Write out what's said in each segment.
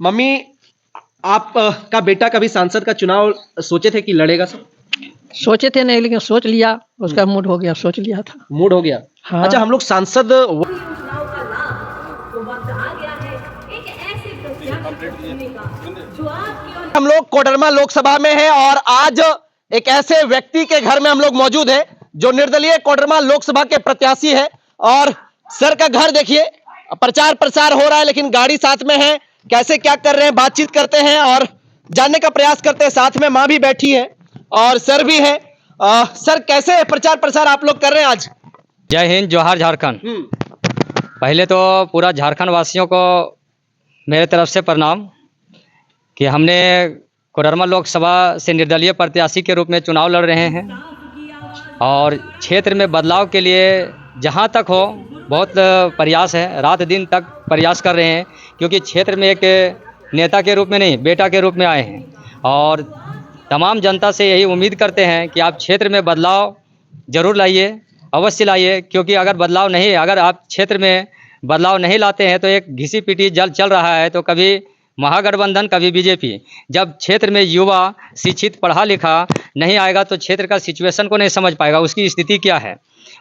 Mummy, आप का बेटा कभी सांसद का चुनाव सोचे थे कि लड़ेगा सर? सोचे थे नहीं, लेकिन सोच लिया, उसका मूड हो गया, सोच लिया था। मूड हो गया। हाँ। अच्छा, हम लोग सांसद योजनाओं का लाभ तो वक्त आ गया है एक ऐसे प्रत्याशी को चुनने का जो आपकी और हम लोग कोडरमा लोकसभा में हैं और आज एक ऐसे व्यक्ति के घर में हम लोग मौजूद हैं जो निर्दलीय कोडरमा लोकसभा के प्रत्याशी है। और सर का घर देखिए, प्रचार प्रसार हो रहा है लेकिन गाड़ी साथ में है। कैसे क्या कर रहे हैं, बातचीत करते हैं और जानने का प्रयास करते हैं। साथ में माँ भी बैठी है और सर भी है। सर, कैसे प्रचार प्रसार आप लोग कर रहे हैं आज? जय हिंद, जोहार झारखंड। पहले तो पूरा झारखंड वासियों को मेरे तरफ से प्रणाम कि हमने कोडरमा लोकसभा से निर्दलीय प्रत्याशी के रूप में चुनाव लड़ रहे हैं और क्षेत्र में बदलाव के लिए जहां तक हो बहुत प्रयास है, रात दिन तक प्रयास कर रहे हैं, क्योंकि क्षेत्र में एक नेता के रूप में नहीं, बेटा के रूप में आए हैं। और तमाम जनता से यही उम्मीद करते हैं कि आप क्षेत्र में बदलाव जरूर लाइए, अवश्य लाइए, क्योंकि अगर आप क्षेत्र में बदलाव नहीं लाते हैं तो एक घिसी पिटी जल चल रहा है। तो कभी महागठबंधन, कभी बीजेपी। जब क्षेत्र में युवा शिक्षित पढ़ा लिखा नहीं आएगा तो क्षेत्र का सिचुएशन को नहीं समझ पाएगा, उसकी स्थिति क्या है,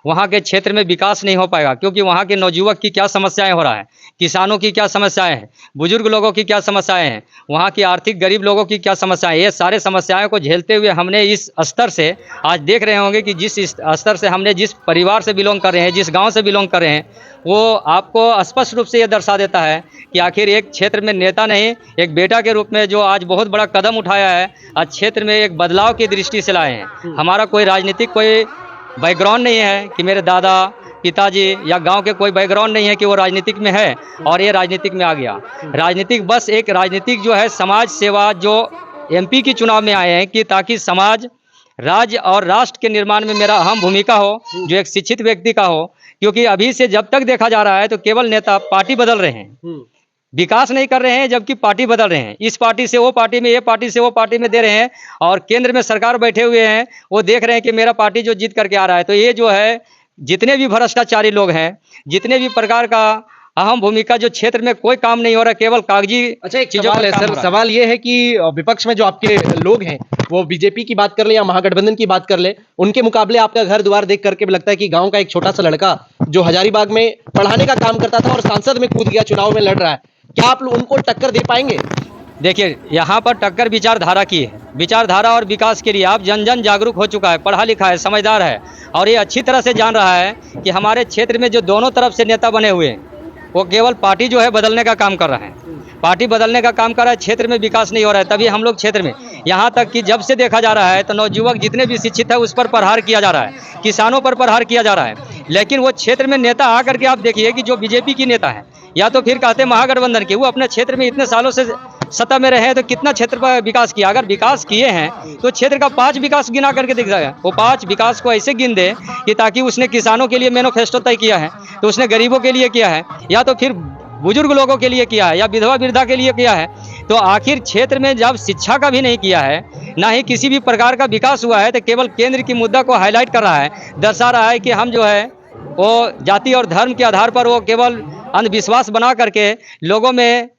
वहाँ के क्षेत्र में विकास नहीं हो पाएगा। क्योंकि वहाँ के नवयुवक की क्या समस्याएं हो रहा है, किसानों की क्या समस्याएं हैं, बुजुर्ग लोगों की क्या समस्याएं हैं, वहाँ की आर्थिक गरीब लोगों की क्या समस्याएं, ये सारे समस्याओं को झेलते हुए हमने इस स्तर से, आज देख रहे होंगे कि जिस स्तर से हमने, जिस परिवार से बिलोंग कर रहे हैं, जिस गाँव से बिलोंग कर रहे हैं, वो आपको स्पष्ट रूप से ये दर्शा देता है कि आखिर एक क्षेत्र में नेता नहीं, एक बेटा के रूप में जो आज बहुत बड़ा कदम उठाया है, आज क्षेत्र में एक बदलाव की दृष्टि से लाए हैं। हमारा कोई राजनीतिक कोई बैकग्राउंड नहीं है कि मेरे दादा पिताजी या गांव के कोई बैकग्राउंड नहीं है कि वो राजनीतिक में है और ये राजनीतिक में आ गया। राजनीतिक बस एक राजनीतिक जो है समाज सेवा, जो एमपी की चुनाव में आए हैं कि ताकि समाज, राज्य और राष्ट्र के निर्माण में मेरा अहम भूमिका हो, जो एक शिक्षित व्यक्ति का हो। क्योंकि अभी से जब तक देखा जा रहा है तो केवल नेता पार्टी बदल रहे हैं, विकास नहीं कर रहे हैं, जबकि पार्टी बदल रहे हैं। इस पार्टी से वो पार्टी में, ये पार्टी से वो पार्टी में दे रहे हैं। और केंद्र में सरकार बैठे हुए हैं, वो देख रहे हैं कि मेरा पार्टी जो जीत करके आ रहा है। तो ये जो है, जितने भी भ्रष्टाचारी लोग हैं, जितने भी प्रकार का अहम भूमिका, जो क्षेत्र में कोई काम नहीं हो रहा, केवल कागजी। अच्छा, एक सवाल है सर, सवाल ये है कि विपक्ष में जो आपके लोग हैं, वो बीजेपी की बात कर ले या महागठबंधन की बात कर ले, उनके मुकाबले आपका घर द्वार देख करके भी लगता है कि गांव का एक छोटा सा लड़का जो हजारीबाग में पढ़ाने का काम करता था और सांसद में कूद गया, चुनाव में लड़ रहा है। क्या आप उनको टक्कर दे पाएंगे? देखिए, यहाँ पर टक्कर विचारधारा की है। विचारधारा और विकास के लिए आप जन जन जागरूक हो चुका है, पढ़ा लिखा है, समझदार है और ये अच्छी तरह से जान रहा है कि हमारे क्षेत्र में जो दोनों तरफ से नेता बने हुए हैं, वो केवल पार्टी जो है बदलने का काम कर रहा है, पार्टी बदलने का काम कर रहा है। क्षेत्र में विकास नहीं हो रहा है। तभी हम लोग क्षेत्र में, यहाँ तक कि जब से देखा जा रहा है तो नवयुवक जितने भी शिक्षित है उस पर प्रहार किया जा रहा है, किसानों पर प्रहार किया जा रहा है। लेकिन वो क्षेत्र में नेता आकर के आप देखिए कि जो बीजेपी की नेता है या तो फिर कहते हैं महागठबंधन के, वो अपने क्षेत्र में इतने सालों से सत्ता में रहे हैं तो कितना क्षेत्र पर विकास किया। अगर विकास किए हैं तो क्षेत्र का 5 विकास गिना करके दिख जाएगा। वो 5 विकास को ऐसे गिन दे कि ताकि उसने किसानों के लिए मैनिफेस्टो तय किया है तो उसने गरीबों के लिए किया है, या तो फिर बुजुर्ग लोगों के लिए किया है, या विधवा वृद्धा के लिए किया है। तो आखिर क्षेत्र में जब शिक्षा का भी नहीं किया है, ना ही किसी भी प्रकार का विकास हुआ है, तो केवल केंद्र की मुद्दा को हाईलाइट कर रहा है, दर्शा रहा है कि हम जो है वो जाति और धर्म के आधार पर वो केवल अंधविश्वास बना करके लोगों में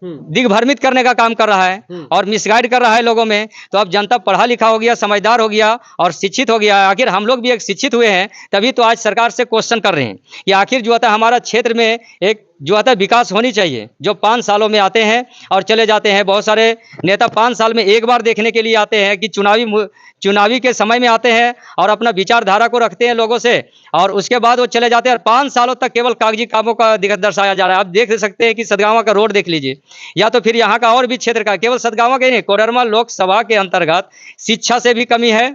दिग्भ्रमित करने का काम कर रहा है और मिसगाइड कर रहा है लोगों में। तो अब जनता पढ़ा लिखा हो गया, समझदार हो गया और शिक्षित हो गया। आखिर हम लोग भी एक शिक्षित हुए हैं, तभी तो आज सरकार से क्वेश्चन कर रहे हैं कि आखिर जो होता है हमारा क्षेत्र में एक जो होता है विकास होनी चाहिए। जो 5 सालों में आते हैं और चले जाते हैं, बहुत सारे नेता 5 साल में एक बार देखने के लिए आते हैं कि चुनावी के समय में आते हैं और अपना विचारधारा को रखते हैं लोगों से, और उसके बाद वो चले जाते हैं और 5 सालों तक केवल कागजी कामों का दर्शाया जा रहा है। आप देख सकते हैं कि सदगावा का रोड देख लीजिए, या तो फिर यहाँ का और भी क्षेत्र का, केवल सदगावा का ही नहीं, कोडरमा लोकसभा के अंतर्गत शिक्षा से भी कमी है,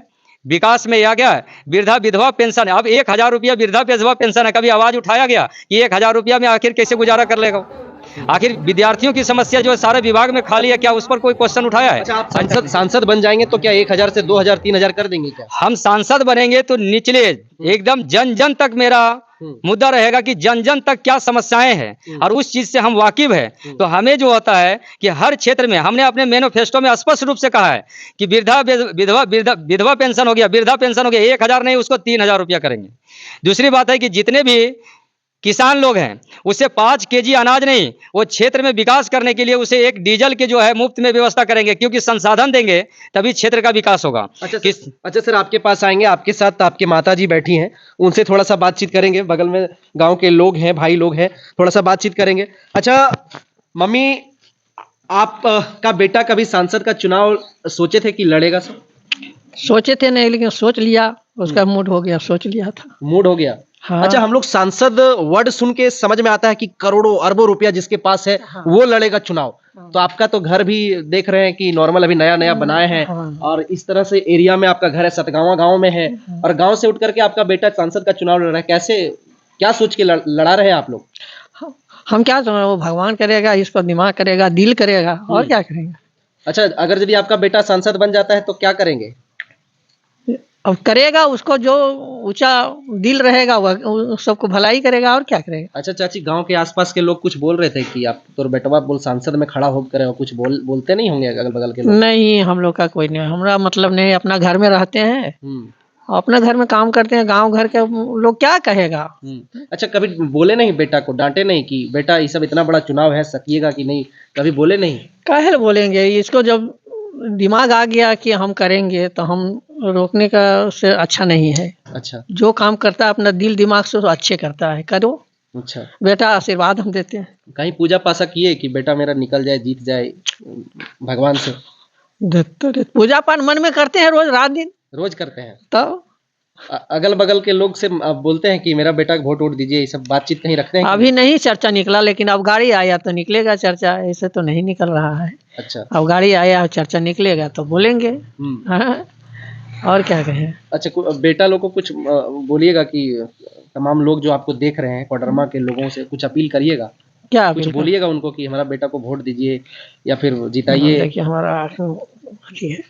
विकास में आ गया। वृद्धा विधवा पेंशन, अब 1000 रुपया वृद्धा विधवा पेंशन है। कभी आवाज उठाया गया कि 1000 रुपया में आखिर कैसे गुजारा कर लेगा? आखिर विद्यार्थियों की समस्या जो है सारे विभाग में खाली है, क्या उस पर कोई क्वेश्चन उठाया है? अच्छा, आप सांसद बन जाएंगे तो क्या 1000 से 2000 3000 कर देंगे क्या? हम सांसद बनेंगे तो निचले एकदम जन जन तक मेरा मुद्दा रहेगा कि जन जन तक क्या समस्याएं हैं और उस चीज से हम वाकिफ है। तो हमें जो होता है कि हर क्षेत्र में हमने अपने मैनिफेस्टो में स्पष्ट रूप से कहा है कि विधवा पेंशन हो गया, वृद्धा पेंशन हो गया, 1000 नहीं उसको 3000 रुपया करेंगे। दूसरी बात है कि जितने भी किसान लोग हैं, उसे 5 केजी अनाज नहीं, वो क्षेत्र में विकास करने के लिए उसे एक डीजल के जो है मुफ्त में व्यवस्था करेंगे, क्योंकि संसाधन देंगे तभी क्षेत्र का विकास होगा। अच्छा सर, आपके पास आएंगे, आपके साथ आपके माता जी बैठी हैं, उनसे थोड़ा सा बातचीत करेंगे। बगल में गांव के लोग हैं, भाई लोग हैं, थोड़ा सा बातचीत करेंगे। अच्छा मम्मी, आप का बेटा कभी सांसद का चुनाव सोचे थे कि लड़ेगा सर? सोचे थे नहीं, लेकिन सोच लिया, उसका मूड हो गया, सोच लिया था। मूड हो गया। हाँ। अच्छा, हम लोग सांसद वर्ड सुन के समझ में आता है कि करोड़ों अरबों रुपया जिसके पास है वो लड़ेगा चुनाव। तो आपका तो घर भी देख रहे हैं कि नॉर्मल अभी नया नया बनाए हैं, और इस तरह से एरिया में आपका घर है, सतगावा गांव में है, और गांव से उठ करके आपका बेटा सांसद का चुनाव लड़ रहा है। कैसे, क्या सोच के लड़ा रहे हैं आप लोग? हम क्या समझ, वो भगवान करेगा, इस पर दिमाग करेगा, दिल करेगा, और क्या करेंगे। अच्छा, अगर यदि आपका बेटा सांसद बन जाता है तो क्या करेंगे? अब करेगा, उसको जो ऊंचा दिल रहेगा वह सबको भलाई करेगा, और क्या करेगा। अच्छा चाची, गांव के आसपास के लोग कुछ बोल रहे थे कि आप तो बेटवा बोल सांसद में खड़ा हो करे, कुछ बोलते नहीं होंगे अगल बगल के लोग? नहीं, हम लोग का कोई नहीं, हमारा मतलब नहीं, अपना घर में रहते हैं, अपने घर में काम करते हैं, गांव घर के लोग क्या कहेगा। अच्छा, कभी बोले नहीं बेटा को, डांटे नहीं कि बेटा ये सब इतना बड़ा चुनाव है, सकिएगा कि नहीं? कभी बोले नहीं? काहे बोलेंगे, इसको जब दिमाग आ गया कि हम करेंगे तो हम रोकने का से अच्छा नहीं है। अच्छा, जो काम करता है अपना दिल दिमाग से तो अच्छे करता है, करो। अच्छा बेटा, आशीर्वाद हम देते हैं। कहीं पूजा पासा किए कि बेटा मेरा निकल जाए, जीत जाए भगवान से? देते पूजा पाठ मन में करते हैं, रोज रात दिन रोज करते हैं। तो अगल बगल के लोग से बोलते हैं कि मेरा बेटा वोट वोट दीजिए, ये सब बातचीत कहीं रखते हैं? अभी नहीं चर्चा निकला, लेकिन अब गाड़ी आया तो निकलेगा चर्चा, ऐसे तो नहीं निकल रहा है। अच्छा, अब गाड़ी आया, चर्चा निकलेगा तो बोलेंगे। हाँ, और क्या कहें। अच्छा, बेटा लोग को कुछ बोलिएगा कि तमाम लोग जो आपको देख रहे हैं, कोडरमा के लोगों से कुछ अपील करिएगा, क्या कुछ बोलिएगा उनको कि हमारा बेटा को वोट दीजिए या फिर जिताइए। देखिए, हमारा है,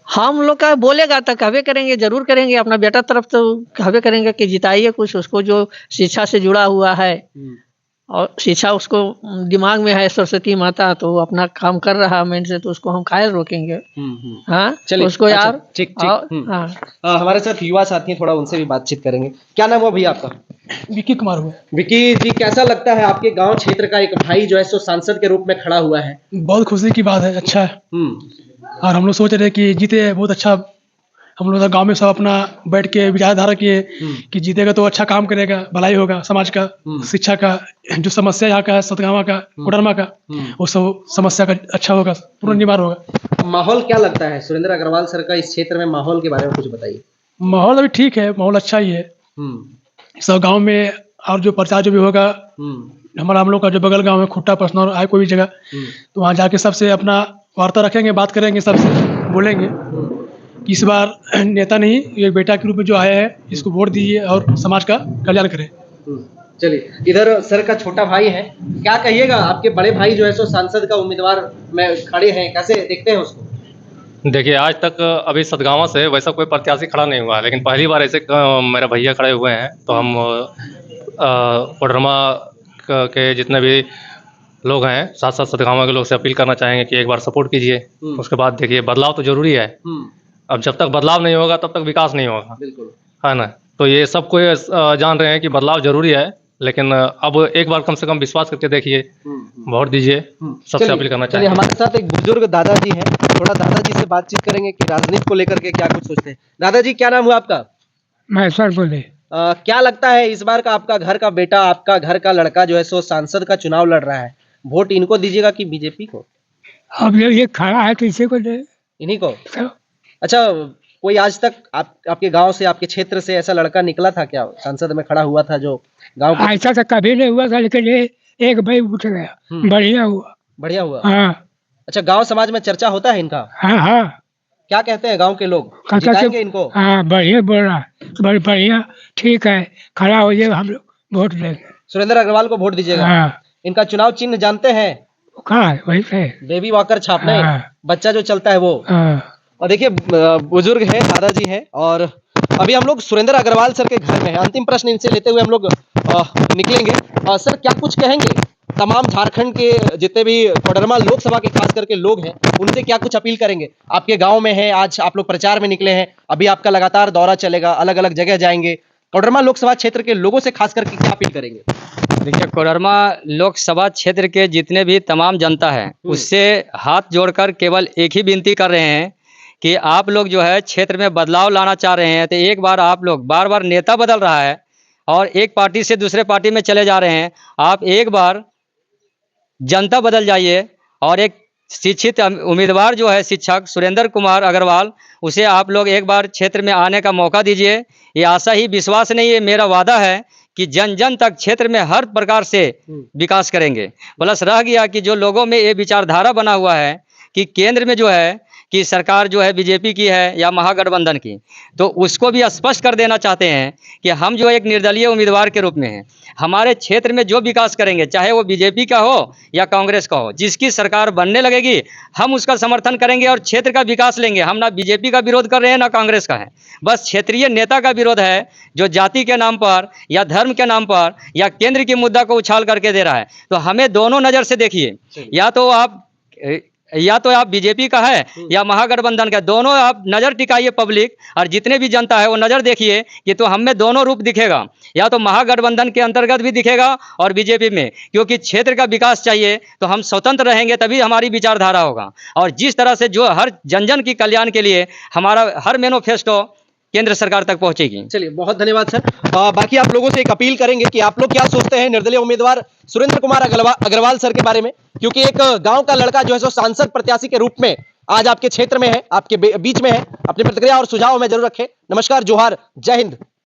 हम लोग का बोलेगा तो कहवे करेंगे, जरूर करेंगे, अपना बेटा तरफ तो कहवे करेंगे कि जिताइए कुछ, उसको जो शिक्षा से जुड़ा हुआ है और शिक्षा उसको दिमाग में है, सरस्वती माता, तो वो अपना काम कर रहा है से, तो उसको हम काहे रोकेंगे। हाँ, चलिए उसको अच्छा, यार ठीक। हमारे साथ युवा साथी हैं, थोड़ा उनसे भी बातचीत करेंगे। क्या नाम हुआ भैया आपका? विकी कुमार हुआ। विकी जी, कैसा लगता है आपके गांव क्षेत्र का एक भाई जो है सो सांसद के रूप में खड़ा हुआ है? बहुत खुशी की बात है, अच्छा है। और हम लोग सोच रहे कि जीते, बहुत अच्छा। हम लोग गांव में सब अपना बैठ के विचारधारा किए कि जीतेगा तो अच्छा काम करेगा, भलाई होगा समाज का, शिक्षा का, जो समस्या यहाँ का है, सतगावा का, कोडरमा का, वो सब समस्या का अच्छा होगा, पूर्ण निवारण होगा। माहौल क्या लगता है सुरेंद्र अग्रवाल सर का इस क्षेत्र में? माहौल के बारे में कुछ बताइए। माहौल अभी ठीक है, माहौल अच्छा ही है सब गाँव में। और जो प्रचार जो भी होगा, हम लोग का जो बगल गाँव है, खुट्टा परसनौर आए कोई भी जगह, तो वहाँ जाके सबसे अपना वार्ता रखेंगे, बात करेंगे, सबसे बोलेंगे इस बार नेता नहीं, एक बेटा के रूप में जो आया है, इसको वोट दीजिए और समाज का कल्याण करें। चलिए, इधर सर का छोटा भाई है, क्या कहिएगा? आपके बड़े भाई जो है सो सांसद का उम्मीदवार में खड़े हैं, कैसे देखते हैं उसको? देखिए, आज तक अभी सतगावा से वैसा कोई प्रत्याशी खड़ा नहीं हुआ, लेकिन पहली बार ऐसे मेरे भैया खड़े हुए हैं, तो हम कोडरमा के जितने भी लोग हैं, साथ साथ सतगावा के लोग से अपील करना चाहेंगे कि एक बार सपोर्ट कीजिए। उसके बाद देखिए, बदलाव तो जरूरी है। अब जब तक बदलाव नहीं होगा तब तक विकास नहीं होगा, बिल्कुल है ना? तो ये सब कोई जान रहे हैं कि बदलाव जरूरी है, लेकिन अब एक बार कम से कम विश्वास करके देखिए, वोट दीजिए, सबसे अपील करना चाहिए। हमारे साथ एक बुजुर्ग दादाजी हैं, थोड़ा दादाजी से बातचीत करेंगे कि राजनीति को लेकर के क्या कुछ सोचते हैं। दादाजी, क्या नाम हुआ आपका? महेश्वर बोले। क्या लगता है इस बार का आपका घर का बेटा, आपका घर का लड़का जो है सो सांसद का चुनाव लड़ रहा है, वोट इनको दीजिएगा कि बीजेपी को? अब ये खड़ा है तो इसे को दे, इन्हीं को। अच्छा, कोई आज तक आपके गांव से, आपके क्षेत्र से ऐसा लड़का निकला था क्या सांसद में खड़ा हुआ था जो गांव का? ऐसा तो कभी नहीं हुआ था, लेकिन ये एक भाई उठ गया, बढ़िया हुआ। बढ़िया हुआ। हाँ। अच्छा, गांव समाज में चर्चा होता है इनका? हाँ हाँ। क्या कहते हैं गांव के लोग, जिताएंगे इनको? हाँ, बढ़िया बोल रहा है, बढ़िया, ठीक है, खड़ा हो जाए, हम लोग वोट देंगे। सुरेंद्र अग्रवाल को वोट दीजिएगा? हाँ। इनका चुनाव चिन्ह जानते हैं? कहाँ है? वही पे बेबी वॉकर छापने बच्चा जो चलता है वो। और देखिए, बुजुर्ग है, दादाजी हैं, और अभी हम लोग सुरेंद्र अग्रवाल सर के घर में हैं। अंतिम प्रश्न इनसे लेते हुए हम लोग निकलेंगे। सर, क्या कुछ कहेंगे तमाम झारखंड के जितने भी कोडरमा लोकसभा के खास करके लोग हैं, उनसे क्या कुछ अपील करेंगे? आपके गांव में है, आज आप लोग प्रचार में निकले हैं, अभी आपका लगातार दौरा चलेगा, अलग अलग जगह जाएंगे, कोडरमा लोकसभा क्षेत्र के लोगों से खास करके क्या अपील करेंगे? देखिए, कोडरमा लोकसभा क्षेत्र के जितने भी तमाम जनता है उससे हाथ जोड़कर केवल एक ही विनती कर रहे हैं कि आप लोग जो है क्षेत्र में बदलाव लाना चाह रहे हैं तो एक बार आप लोग, बार बार नेता बदल रहा है और एक पार्टी से दूसरे पार्टी में चले जा रहे हैं, आप एक बार जनता बदल जाइए और एक शिक्षित उम्मीदवार जो है शिक्षक सुरेंद्र कुमार अग्रवाल, उसे आप लोग एक बार क्षेत्र में आने का मौका दीजिए। ये आशा ही विश्वास नहीं है, मेरा वादा है कि जन जन तक क्षेत्र में हर प्रकार से विकास करेंगे। प्लस रह गया कि जो लोगों में ये विचारधारा बना हुआ है कि केंद्र में जो है कि सरकार जो है बीजेपी की है या महागठबंधन की, तो उसको भी स्पष्ट कर देना चाहते हैं कि हम जो एक निर्दलीय उम्मीदवार के रूप में हैं, हमारे क्षेत्र में जो विकास करेंगे चाहे वो बीजेपी का हो या कांग्रेस का हो, जिसकी सरकार बनने लगेगी हम उसका समर्थन करेंगे और क्षेत्र का विकास लेंगे। हम ना बीजेपी का विरोध कर रहे हैं ना कांग्रेस का है, बस क्षेत्रीय नेता का विरोध है जो जाति के नाम पर या धर्म के नाम पर या केंद्र के मुद्दा को उछाल करके दे रहा है। तो हमें दोनों नज़र से देखिए, या तो आप बीजेपी का है या महागठबंधन का, दोनों आप नज़र टिकाइए पब्लिक और जितने भी जनता है वो नज़र देखिए कि तो हम में दोनों रूप दिखेगा, या तो महागठबंधन के अंतर्गत भी दिखेगा और बीजेपी में, क्योंकि क्षेत्र का विकास चाहिए तो हम स्वतंत्र रहेंगे तभी हमारी विचारधारा होगा। और जिस तरह से जो हर जन जन की कल्याण के लिए हमारा हर मैनिफेस्टो केंद्र सरकार तक पहुंचेगी। चलिए, बहुत धन्यवाद सर। बाकी आप लोगों से एक अपील करेंगे कि आप लोग क्या सोचते हैं निर्दलीय उम्मीदवार सुरेंद्र कुमार अग्रवाल सर के बारे में, क्योंकि एक गांव का लड़का जो है सो सांसद प्रत्याशी के रूप में आज आपके क्षेत्र में है, आपके बीच में है। अपनी प्रतिक्रिया और सुझाव में जरूर रखें। नमस्कार, जोहार, जय हिंद।